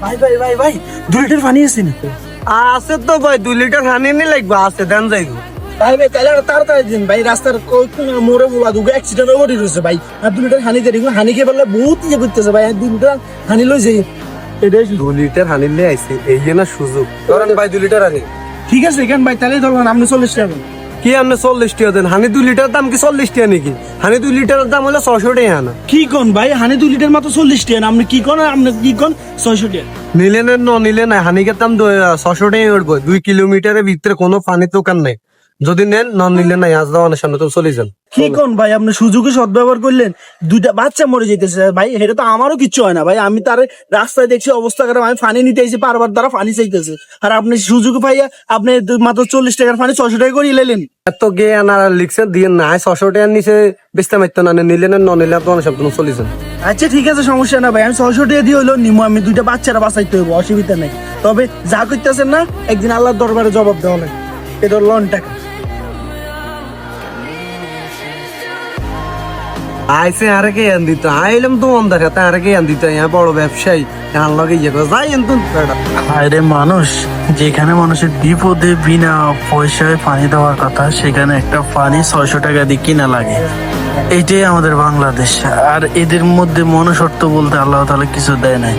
ভাই ভাই ভাই ভাই 2 লিটার পানি আছে না? আছে তো ভাই 2 লিটার হানি নি লাগবে, আছে দেন যাইব। ভাই ভাই তাহলে আর তাড়াতাড়ি দিন ভাই, রাস্তার মোড়ে মোড়া দুটো অ্যাক্সিডেন্ট হয়ে রয়েছে ভাই। আর 2 লিটার হানি দেরি, হানি খেয়ে বললে বহুত ইয়ে করতেছে ভাই। 2 লিটার হানি লই যাই, এটাই 2 লিটার হানি নিয়ে আইছে, এই যে না সুযোগ। ধরেন ভাই 2 লিটার হানি। ঠিক আছে এখান ভাই, তাহলে ধরুন আপনি 40 টাকা দেন। কি আপনি 40 টাকা দেন? হানি 2 লিটার দাম কি 40 টাকা নাকি? হানি 2 লিটারের দাম হলো 600 টাকা না। কি কোন ভাই, হানি 2 লিটার মাত্র 40 টাকা, আপনি কি কোন, আপনি কি কোন 600 টাকা? নিলে নেন, ন নিলে নাই। হানিকের দাম 600 টাকা উঠবো। 2 কিলোমিটারের ভিতরে কোনো পানির দোকান নাই। যদি নেন, ন নিলে নাই। আজ দোকানের সামনে তো চলে যান। কি কোন ভাই, আপনি সুযোগে সদ্ব্যবহার করলেন, 2টা বাচ্চা মরে যেতেছে ভাই। এটা তো আমারও কিচ্ছু হয় না ভাই, আমি তার রাস্তায় দেখছি অবস্থা খারাপ, আমি পানি নিতে আইছি, বারবার তারা পানি চাইতেছে। আর আপনি সুযোগ পাইয়া আপনি মাত্র 40 টাকার পানি 600 টাকা করে লেলেন। এত গে আনার লিখছে দিয়ে নাই, 600 টাকার নিচে বেচতে মারতো না। নিলে নেন, ন নিলে দোকানের সামনে চলে যান। আচ্ছা ঠিক আছে, সমস্যা না ভাই, আমি 600 টাকা দিয়ে হইলো নিমো, আমি 2টা বাচ্চারা বাঁচাইতে হইব, অসুবিধা নেই। তবে যা করতেছেন না, একদিন আল্লাহর দরবারে জবাব দেওয়া লাগে। এটা লন টাকা। আইসে আরে কে আন দিত, আইলাম তো অন্ধার হাতে আরে কে আন দিত। यहाँ বড় ব্যবসায়ী এখন লগে ইয়ে করে যাই এন তুন। আরে মানুষ, যেখানে মানুষের বিপদে বিনা পয়সায় পানি দেওয়ার কথা, সেখানে একটা পানি 600 টাকা দিয়ে কিনা লাগে। এইটাই আমাদের বাংলাদেশ। আর এদের মধ্যে মনুষ্যত্ব বলতে আল্লাহ তাআলা কিছু দেয় নাই।